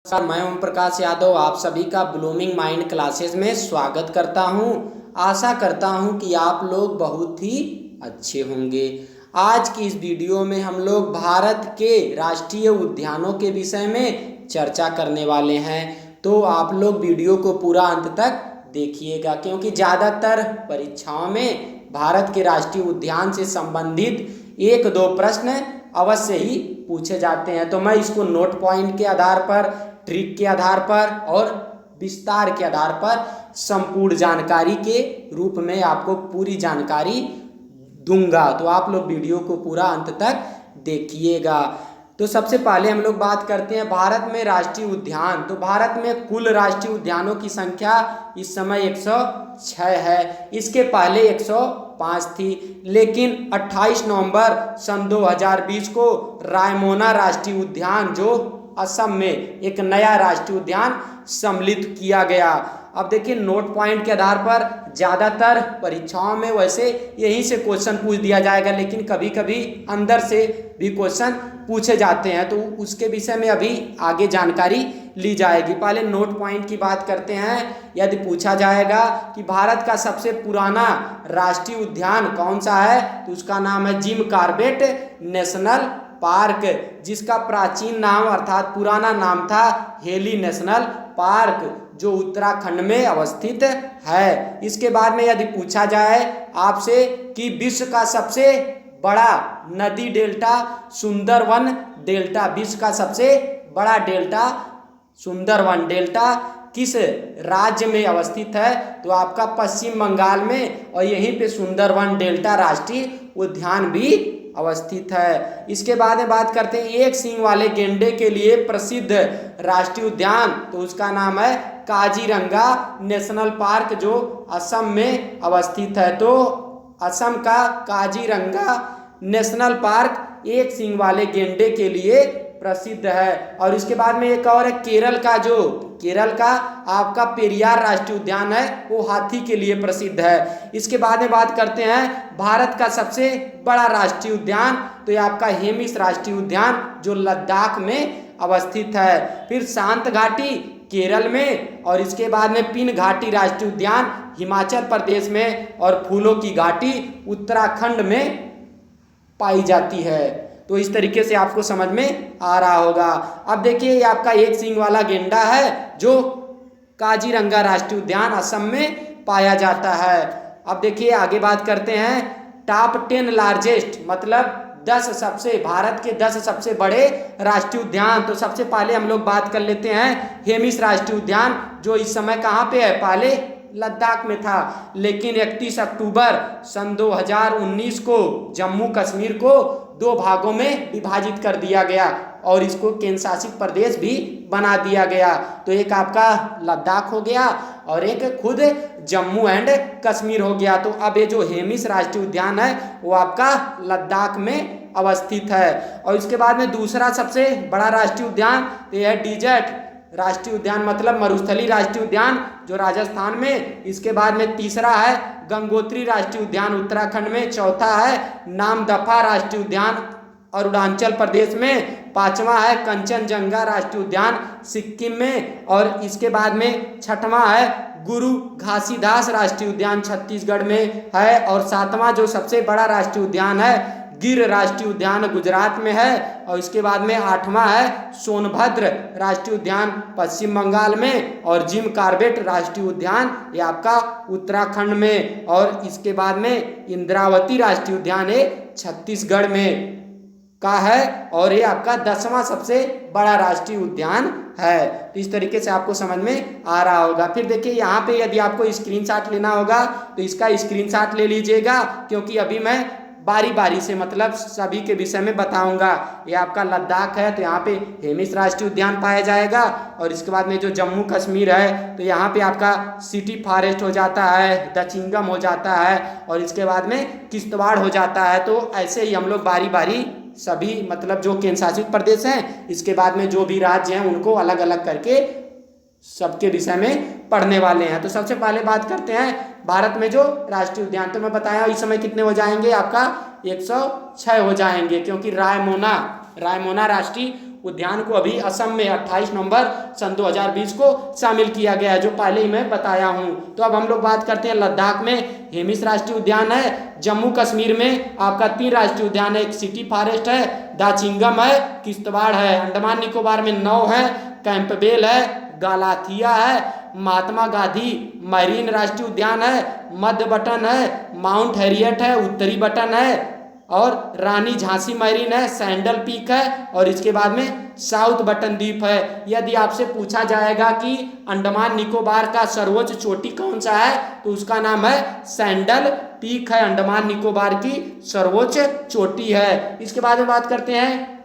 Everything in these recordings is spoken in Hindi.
सर, मैं ओम प्रकाश यादव आप सभी का ब्लूमिंग माइंड क्लासेस में स्वागत करता हूं। आशा करता हूं कि आप लोग बहुत ही अच्छे होंगे। आज की इस वीडियो में हम लोग भारत के राष्ट्रीय उद्यानों के विषय में चर्चा करने वाले हैं। तो आप लोग वीडियो को पूरा अंत तक देखिएगा, क्योंकि ज़्यादातर परीक्षाओं में भारत के राष्ट्रीय उद्यान से संबंधित एक दो प्रश्न अवश्य ही पूछे जाते हैं। तो मैं इसको नोट पॉइंट के आधार पर, ट्रिक के आधार पर और विस्तार के आधार पर संपूर्ण जानकारी के रूप में आपको पूरी जानकारी दूंगा। तो आप लोग वीडियो को पूरा अंत तक देखिएगा। तो सबसे पहले हम लोग बात करते हैं भारत में राष्ट्रीय उद्यान। तो भारत में कुल राष्ट्रीय उद्यानों की संख्या इस समय 106 है। इसके पहले 105 थी, लेकिन 28 नवंबर सन 2020 को रायमोना राष्ट्रीय उद्यान, जो असम में एक नया राष्ट्रीय उद्यान सम्मिलित किया गया। अब देखिए, नोट पॉइंट के आधार पर ज़्यादातर परीक्षाओं में वैसे यहीं से क्वेश्चन पूछ दिया जाएगा, लेकिन कभी कभी अंदर से भी क्वेश्चन पूछे जाते हैं, तो उसके विषय में अभी आगे जानकारी ली जाएगी। पहले नोट पॉइंट की बात करते हैं। यदि पूछा जाएगा कि भारत का सबसे पुराना राष्ट्रीय उद्यान कौन सा है, तो उसका नाम है जिम कॉर्बेट नेशनल पार्क, जिसका प्राचीन नाम अर्थात पुराना नाम था हेली नेशनल पार्क, जो उत्तराखंड में अवस्थित है। इसके बाद में यदि पूछा जाए आपसे कि विश्व का सबसे बड़ा नदी डेल्टा सुंदरवन डेल्टा, विश्व का सबसे बड़ा डेल्टा सुंदरवन डेल्टा किस राज्य में अवस्थित है, तो आपका पश्चिम बंगाल में, और यहीं पे सुंदरवन डेल्टा राष्ट्रीय उद्यान भी अवस्थित है। इसके बाद में बात करते हैं एक सींग वाले गेंडे के लिए प्रसिद्ध राष्ट्रीय उद्यान, तो उसका नाम है काजीरंगा नेशनल पार्क, जो असम में अवस्थित है। तो असम का काजीरंगा नेशनल पार्क एक सींग वाले गेंडे के लिए प्रसिद्ध है। और इसके बाद में एक और है केरल का, जो केरल का आपका पेरियार राष्ट्रीय उद्यान है, वो हाथी के लिए प्रसिद्ध है। इसके बाद में बात करते हैं भारत का सबसे बड़ा राष्ट्रीय उद्यान, तो ये आपका हेमिस राष्ट्रीय उद्यान, जो लद्दाख में अवस्थित है। फिर शांत घाटी केरल में, और इसके बाद में पिन घाटी राष्ट्रीय उद्यान हिमाचल प्रदेश में, और फूलों की घाटी उत्तराखंड में पाई जाती है। तो इस तरीके से आपको समझ में आ रहा होगा। अब देखिए, ये आपका एक सींग वाला गेंडा है, जो काजीरंगा राष्ट्रीय उद्यान असम में पाया जाता है। अब देखिए, आगे बात करते हैं टॉप 10 लार्जेस्ट, मतलब 10 सबसे, भारत के 10 सबसे बड़े राष्ट्रीय उद्यान। तो सबसे पहले हम लोग बात कर लेते हैं हेमिस राष्ट्रीय उद्यान, जो इस समय कहाँ पे है, पहले लद्दाख में था, लेकिन 31 अक्टूबर सन 2019 को जम्मू कश्मीर को 2 भागों में विभाजित कर दिया गया, और इसको केंद्र शासित प्रदेश भी बना दिया गया। तो एक आपका लद्दाख हो गया, और एक खुद जम्मू एंड कश्मीर हो गया। तो अब ये जो हेमिस राष्ट्रीय उद्यान है, वो आपका लद्दाख में अवस्थित है। और इसके बाद में दूसरा सबसे बड़ा राष्ट्रीय उद्यान ये है डेजर्ट राष्ट्रीय उद्यान, मतलब मरुस्थलीय राष्ट्रीय उद्यान, जो राजस्थान में। इसके बाद में तीसरा है गंगोत्री राष्ट्रीय उद्यान उत्तराखंड में। चौथा है नामदफा राष्ट्रीय उद्यान अरुणाचल प्रदेश में। पांचवा है कंचनजंगा राष्ट्रीय उद्यान सिक्किम में। और इसके बाद में छठवां है गुरु घासीदास राष्ट्रीय उद्यान छत्तीसगढ़ में है। और सातवां जो सबसे बड़ा राष्ट्रीय उद्यान है गिर राष्ट्रीय उद्यान गुजरात में है। और इसके बाद में 8वां है सोनभद्र राष्ट्रीय उद्यान पश्चिम बंगाल में। और जिम कॉर्बेट राष्ट्रीय उद्यान ये आपका उत्तराखंड में। और इसके बाद में इंद्रावती राष्ट्रीय उद्यान ये छत्तीसगढ़ में का है, और ये आपका 10वां सबसे बड़ा राष्ट्रीय उद्यान है। तो इस तरीके से आपको समझ में आ रहा होगा। फिर देखिए, यहाँ पे यदि आपको स्क्रीनशॉट लेना होगा तो इसका स्क्रीनशॉट ले लीजिएगा, क्योंकि अभी मैं बारी बारी से, मतलब सभी के विषय में बताऊंगा। ये आपका लद्दाख है, तो यहाँ पे हेमिस राष्ट्रीय उद्यान पाया जाएगा। और इसके बाद में जो जम्मू कश्मीर है, तो यहाँ पे आपका सिटी फॉरेस्ट हो जाता है, दचिंगम हो जाता है, और इसके बाद में किश्तवाड़ हो जाता है। तो ऐसे ही हम लोग बारी बारी सभी, मतलब जो केंद्र शासित प्रदेश हैं, इसके बाद में जो भी राज्य हैं, उनको अलग अलग करके सबके विषय में पढ़ने वाले हैं। तो सबसे पहले बात करते हैं भारत में जो राष्ट्रीय उद्यान, तो मैं बताया इस समय कितने हो जाएंगे, आपका 106 हो जाएंगे, क्योंकि रायमोना राष्ट्रीय उद्यान को अभी असम में 28 नवंबर सन 2020 को शामिल किया गया है, जो पहले ही मैं बताया हूँ। तो अब हम लोग बात करते हैं लद्दाख में हेमिस राष्ट्रीय उद्यान है, जम्मू कश्मीर में आपका 3 राष्ट्रीय उद्यान है, एक सिटी फॉरेस्ट है, दाचिंगम है, किश्तवाड़ है, अंडमान निकोबार में 9 है, कैंपबेल है, गालाथिया है, महात्मा गांधी मरीन राष्ट्रीय उद्यान है, मध्य बटन है, माउंट हैरियट है, उत्तरी बटन है, और रानी झांसी मरीन है, सैंडल पीक है, और इसके बाद में साउथ बटन द्वीप है। यदि आपसे पूछा जाएगा कि अंडमान निकोबार का सर्वोच्च चोटी कौन सा है, तो उसका नाम है सैंडल पीक है, अंडमान निकोबार की सर्वोच्च चोटी है। इसके बाद में बात करते हैं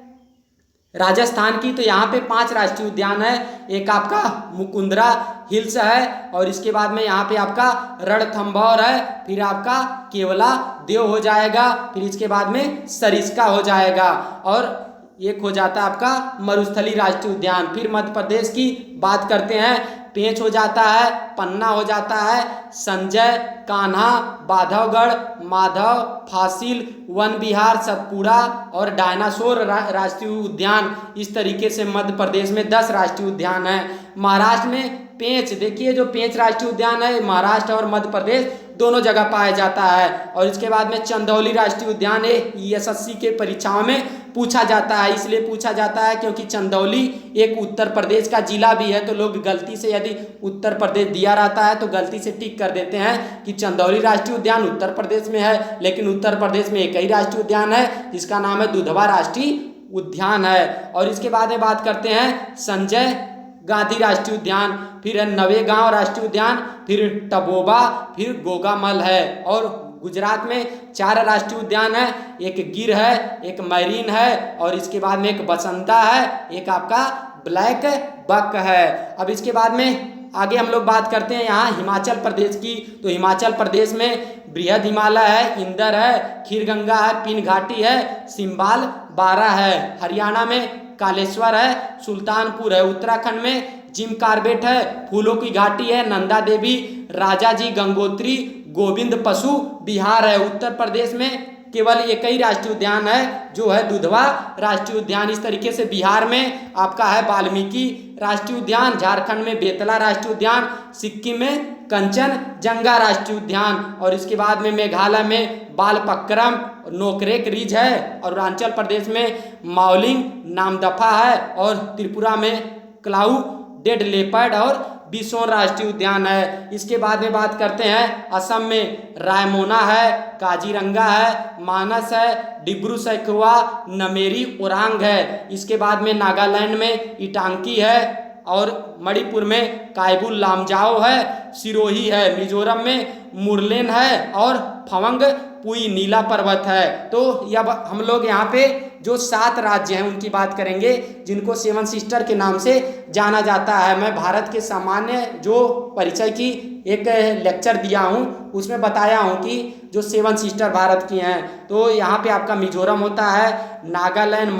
राजस्थान की, तो यहाँ पे 5 राष्ट्रीय उद्यान है, एक आपका मुकुंदरा हिल्स है, और इसके बाद में यहाँ पे आपका रणथंभौर है, फिर आपका केवला देव हो जाएगा, फिर इसके बाद में सरिस्का हो जाएगा, और एक हो जाता है आपका मरुस्थली राष्ट्रीय उद्यान। फिर मध्य प्रदेश की बात करते हैं, पेंच हो जाता है, पन्ना हो जाता है, संजय, कान्हा, बांधवगढ़, माधव, फासिल, वन विहार, सतपुड़ा और डायनासोर राष्ट्रीय उद्यान। इस तरीके से मध्य प्रदेश में 10 राष्ट्रीय उद्यान हैं। महाराष्ट्र में पेंच, देखिए जो पेंच राष्ट्रीय उद्यान है महाराष्ट्र और मध्य प्रदेश दोनों जगह पाया जाता है। और इसके बाद में चंदौली राष्ट्रीय उद्यान है, एसएससी के परीक्षाओं में पूछा जाता है, इसलिए पूछा जाता है क्योंकि चंदौली एक उत्तर प्रदेश का जिला भी है, तो लोग गलती से यदि उत्तर प्रदेश दिया रहता है तो गलती से टिक कर देते हैं कि चंदौली राष्ट्रीय उद्यान उत्तर प्रदेश में है, लेकिन उत्तर प्रदेश में एक ही राष्ट्रीय उद्यान है जिसका नाम है दुधवा राष्ट्रीय उद्यान है। और इसके बाद में बात करते हैं संजय गांधी राष्ट्रीय उद्यान, फिर है नवेगांव राष्ट्रीय उद्यान, फिर टबोबा, फिर गोगामल है। और गुजरात में 4 राष्ट्रीय उद्यान है, एक गिर है, एक मरीन है, और इसके बाद में एक बसंता है, एक आपका ब्लैक बक है। अब इसके बाद में आगे हम लोग बात करते हैं यहाँ हिमाचल प्रदेश की, तो हिमाचल प्रदेश में बृहद हिमालय है, इंदर है, खीरगंगा है, पिन घाटी है, सिम्बाल 12 है। हरियाणा में कालेश्वर है, सुल्तानपुर है। उत्तराखंड में जिम कार्बेट है, फूलों की घाटी है, नंदा देवी, राजाजी, गंगोत्री, गोविंद पशु विहार है। उत्तर प्रदेश में केवल एक ही राष्ट्रीय उद्यान है जो है दुधवा राष्ट्रीय उद्यान। इस तरीके से बिहार में आपका है वाल्मीकि राष्ट्रीय उद्यान, झारखंड में बेतला राष्ट्रीय उद्यान, सिक्किम में कंचनजंगा राष्ट्रीय उद्यान, और इसके बाद में मेघालय में बालपक्रम नोकरेक रिज है, और अरुणाचल प्रदेश में माउलिंग नामदफा है, और त्रिपुरा में क्लाउ डेड लेपर्ड और बिसोन राष्ट्रीय उद्यान है। इसके बाद में बात करते हैं असम में रायमोना है, काजीरंगा है, मानस है, डिब्रू सैखोवा, नमेरी ओरांग है। इसके बाद में नागालैंड में इटांकी है, और मणिपुर में कायबुल लामजाओ है, सिरोही है। मिजोरम में मुरलेन है, और फवंग पुई नीला पर्वत है। तो अब हम लोग यहाँ पे जो 7 राज्य हैं उनकी बात करेंगे जिनको 7 सिस्टर के नाम से जाना जाता है। मैं भारत के सामान्य जो परिचय की एक लेक्चर दिया हूँ उसमें बताया हूँ कि जो 7 सिस्टर भारत की हैं, तो यहाँ पे आपका मिजोरम होता है, नागालैंड,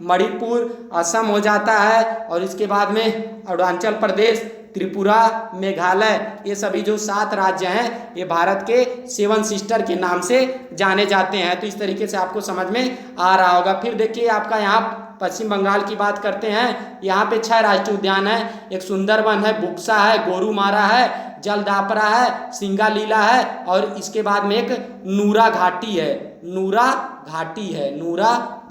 मणिपुर, असम हो जाता है, और इसके बाद में अरुणाचल प्रदेश, त्रिपुरा, मेघालय, ये सभी जो 7 राज्य हैं ये भारत के 7 सिस्टर के नाम से जाने जाते हैं। तो इस तरीके से आपको समझ में आ रहा होगा। फिर देखिए आपका यहाँ पश्चिम बंगाल की बात करते हैं, यहाँ पे 6 राष्ट्रीय उद्यान है, एक सुंदरवन है, बुक्सा है, गोरुमारा है, जलदापरा है, सिंगालीला है, और इसके बाद में एक नूरा घाटी है, नूरा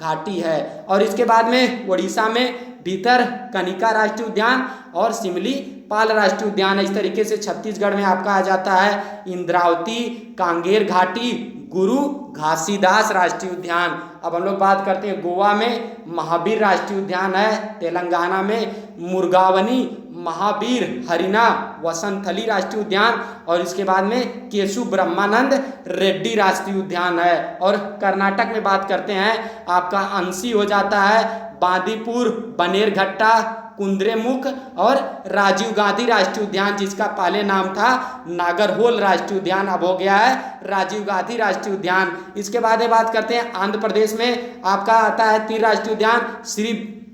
घाटी है। और इसके बाद में उड़ीसा में भीतर कनिका राष्ट्रीय उद्यान और सिमली पाल राष्ट्रीय उद्यान है। इस तरीके से छत्तीसगढ़ में आपका आ जाता है इंद्रावती, कांगेर घाटी, गुरु घासीदास राष्ट्रीय उद्यान। अब हम लोग बात करते हैं गोवा में महावीर राष्ट्रीय उद्यान है, तेलंगाना में मुर्गावनी, महावीर, हरिना, वसंतथली राष्ट्रीय उद्यान, और इसके बाद में केशु ब्रह्मानंद रेड्डी राष्ट्रीय उद्यान है। और कर्नाटक में बात करते हैं आपका अंसी हो जाता है, बांदीपुर, बनेरघट्टा, कुंद्रेमुख और राजीव गांधी राष्ट्रीय उद्यान, जिसका पहले नाम था नागरहोल राष्ट्रीय उद्यान, अब हो गया है राजीव गांधी राष्ट्रीय उद्यान। इसके बाद बात करते हैं आंध्र प्रदेश में आपका आता है 3 राष्ट्रीय उद्यान, श्री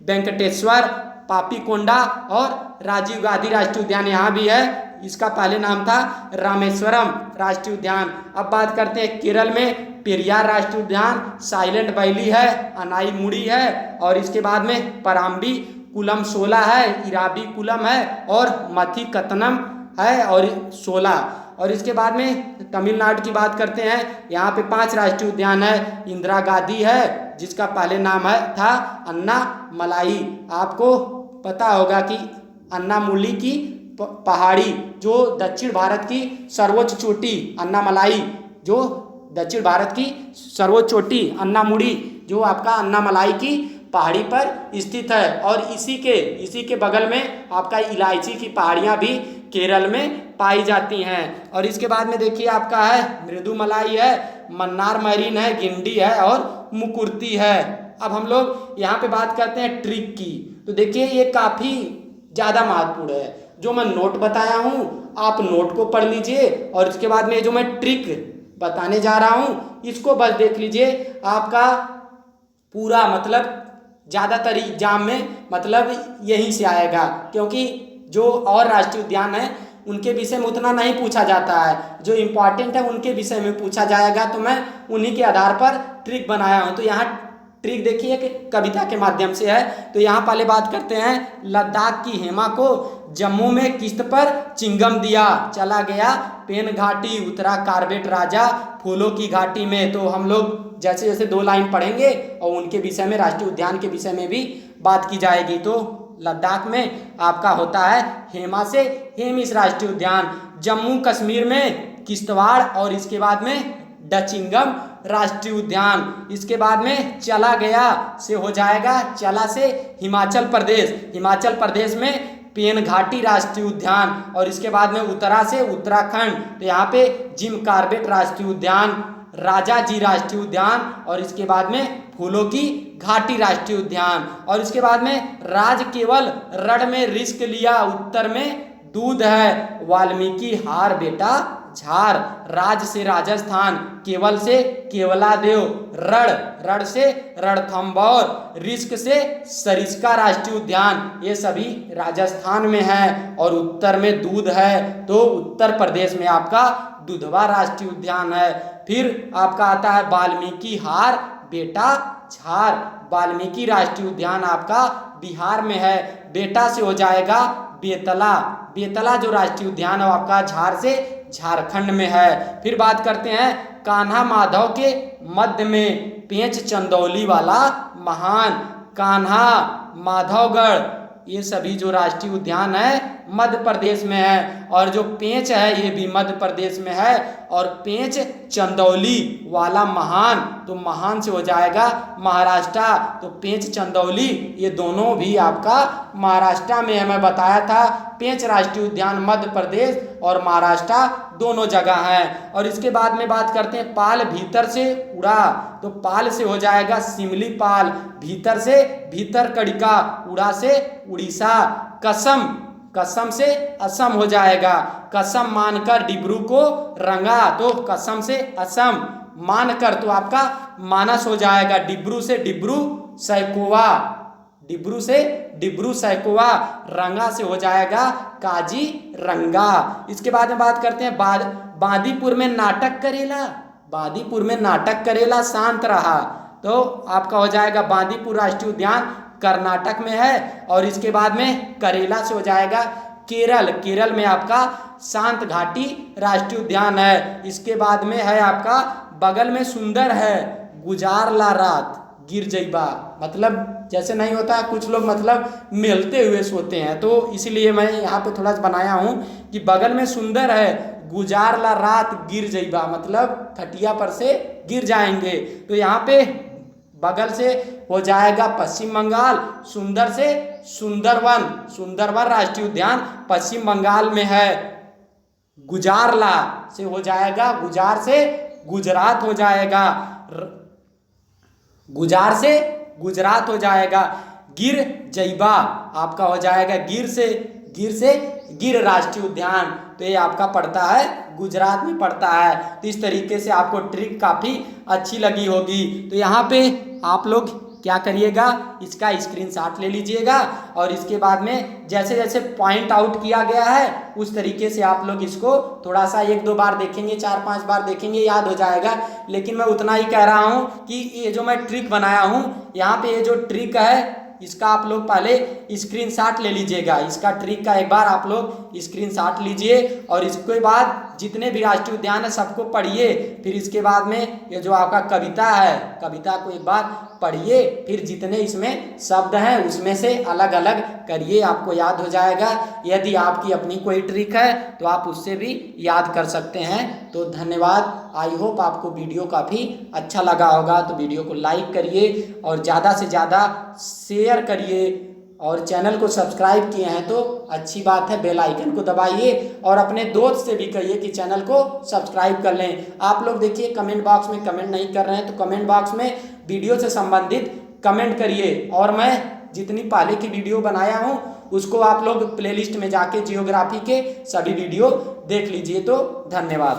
वेंकटेश्वर, पापीकोंडा और राजीव गांधी राष्ट्रीय उद्यान यहाँ भी है, इसका पहले नाम था रामेश्वरम राष्ट्रीय उद्यान। अब बात करते हैं केरल में पेरियार राष्ट्रीय उद्यान, साइलेंट वैली है, अनाई मुड़ी है, और इसके बाद में पराम्बी कुलम 16 है, इराबी कुलम है, और मथीकतनम है, और 16। और इसके बाद में तमिलनाडु की बात करते हैं, यहाँ पे 5 राष्ट्रीय उद्यान है। इंदिरा गांधी है, जिसका पहले नाम था अन्नामलाई। आपको पता होगा कि अन्नामुली की पहाड़ी जो दक्षिण भारत की सर्वोच्च चोटी, अन्नामलाई जो दक्षिण भारत की सर्वोच्च चोटी, अन्नामुड़ी जो आपका अन्नामलाई की पहाड़ी पर स्थित है। और इसी के बगल में आपका इलायची की पहाड़ियाँ भी केरल में पाई जाती हैं। और इसके बाद में देखिए आपका है मृदुमलाई है, मन्नार मैरीन है, गिंडी है, और मुकुर्ती है। अब हम लोग यहाँ पे बात करते हैं ट्रिक की। तो देखिए ये काफ़ी ज़्यादा महत्वपूर्ण है। जो मैं नोट बताया हूँ आप नोट को पढ़ लीजिए, और इसके बाद में जो मैं ट्रिक बताने जा रहा हूँ इसको बस देख लीजिए। आपका पूरा मतलब ज़्यादातर एग्जाम में मतलब यहीं से आएगा, क्योंकि जो और राष्ट्रीय उद्यान है उनके विषय में उतना नहीं पूछा जाता है, जो इम्पॉर्टेंट है उनके विषय में पूछा जाएगा। तो मैं उन्हीं के आधार पर ट्रिक बनाया हूँ। तो यहाँ ट्रिक देखिए कि कविता के माध्यम से है। तो यहाँ पहले बात करते हैं, लद्दाख की हेमा को जम्मू में किस्त पर चिंगम दिया, चला गया पेन घाटी, उतरा कार्बेट राजा फूलों की घाटी में। तो हम लोग जैसे जैसे 2 लाइन पढ़ेंगे और उनके विषय में, राष्ट्रीय उद्यान के विषय में भी बात की जाएगी। तो लद्दाख में आपका होता है हेमा से हेमिस राष्ट्रीय उद्यान, जम्मू कश्मीर में किश्तवाड़, और इसके बाद में डचिंगम राष्ट्रीय उद्यान। इसके बाद में चला गया से हो जाएगा चला से हिमाचल प्रदेश में पेन घाटी राष्ट्रीय उद्यान, और इसके बाद में उत्तरा से उत्तराखंड। तो यहाँ पे जिम कार्बेट राष्ट्रीय उद्यान, राजा जी राष्ट्रीय उद्यान, और इसके बाद में फूलों की घाटी राष्ट्रीय उद्यान। और इसके बाद में राज केवल रण में रिस्क लिया, उत्तर में दूध है, वाल्मीकि हार बेटा झार, राज से राजस्थान, केवल से केवलादेव, रण से रणथंभौर, रिस्क से सरिस्का राष्ट्रीय उद्यान, ये सभी राजस्थान में है। और उत्तर में दूध है, तो उत्तर प्रदेश में आपका दुधवा राष्ट्रीय उद्यान है। फिर आपका आता है वाल्मीकि हार बेटा झार, वाल्मीकि राष्ट्रीय उद्यान आपका बिहार में है। बेटा से हो जाएगा बेतला जो राष्ट्रीय उद्यान है आपका झार से झारखंड में है। फिर बात करते हैं कान्हा माधव के मध्य में पेंच चंदौली वाला महान, कान्हा माधवगढ़, ये सभी जो राष्ट्रीय उद्यान है मध्य प्रदेश में है। और जो पेंच है ये भी मध्य प्रदेश में है। और पेंच चंदौली वाला महान, तो महान से हो जाएगा महाराष्ट्र। तो पेंच चंदौली ये दोनों भी आपका महाराष्ट्र में है। मैं बताया था पेंच राष्ट्रीय उद्यान मध्य प्रदेश और महाराष्ट्र दोनों जगह हैं। और इसके बाद में बात करते हैं पाल भीतर से उड़ा, तो पाल से हो जाएगा सिमली पाल, भीतर से भीतर कड़िका, उड़ा से उड़ीसा, कसम से असम हो जाएगा, कसम मानकर डिब्रू को रंगा, तो कसम से असम, मानकर तो आपका मानस हो जाएगा, डिब्रू से डिब्रू सैकोवा, रंगा से हो जाएगा काजीरंगा। इसके बाद में बात करते हैं बांदीपुर में नाटक करेला शांत रहा, तो आपका हो जाएगा बांदीपुर राष्ट्रीय उद्यान कर्नाटक में है। और इसके बाद में करेला से हो जाएगा केरल में आपका शांत घाटी राष्ट्रीय उद्यान है। इसके बाद में है आपका बगल में सुंदर है गुजार ला रात गिर जइबा, मतलब जैसे नहीं होता कुछ लोग मतलब मिलते हुए सोते हैं, तो इसलिए मैं यहाँ पे थोड़ा सा बनाया हूँ कि बगल में सुंदर है गुजार ला रात गिर जइबा, मतलब खटिया पर से गिर जाएंगे। तो यहाँ पे बगल से हो जाएगा पश्चिम बंगाल, सुंदर से सुंदरवन राष्ट्रीय उद्यान पश्चिम बंगाल में है। गुजारला से हो जाएगा, गुजार से गुजरात हो जाएगा, गुजार से गुजरात हो जाएगा। गिर जइबा आपका हो जाएगा गिर से गिर राष्ट्रीय उद्यान, तो ये आपका पड़ता है गुजरात में पड़ता है। तो इस तरीके से आपको ट्रिक काफ़ी अच्छी लगी होगी। तो यहाँ पे आप लोग क्या करिएगा, इसका स्क्रीनशॉट ले लीजिएगा और इसके बाद में जैसे जैसे पॉइंट आउट किया गया है उस तरीके से आप लोग इसको थोड़ा सा 1-2 बार देखेंगे, 4-5 बार देखेंगे, याद हो जाएगा। लेकिन मैं उतना ही कह रहा हूँ कि ये जो मैं ट्रिक बनाया हूँ, यहाँ पे ये जो ट्रिक है इसका आप लोग पहले स्क्रीनशॉट ले लीजिएगा। इसका ट्रिक का एक बार आप लोग स्क्रीनशॉट लीजिए और इसके बाद जितने भी राष्ट्रीय उद्यान है सबको पढ़िए। फिर इसके बाद में ये जो आपका कविता है, कविता को एक बार पढ़िए, फिर जितने इसमें शब्द हैं उसमें से अलग अलग करिए, आपको याद हो जाएगा। यदि आपकी अपनी कोई ट्रिक है तो आप उससे भी याद कर सकते हैं। तो धन्यवाद। आई होप आपको वीडियो काफ़ी अच्छा लगा होगा, तो वीडियो को लाइक करिए और ज़्यादा से ज़्यादा शेयर करिए और चैनल को सब्सक्राइब किए हैं तो अच्छी बात है, बेल आइकन को दबाइए और अपने दोस्त से भी कहिए कि चैनल को सब्सक्राइब कर लें। आप लोग देखिए कमेंट बॉक्स में कमेंट नहीं कर रहे हैं तो कमेंट बॉक्स में वीडियो से संबंधित कमेंट करिए और मैं जितनी पहले की वीडियो बनाया हूँ उसको आप लोग प्लेलिस्ट में जाके जियोग्राफी के सभी वीडियो देख लीजिए। तो धन्यवाद।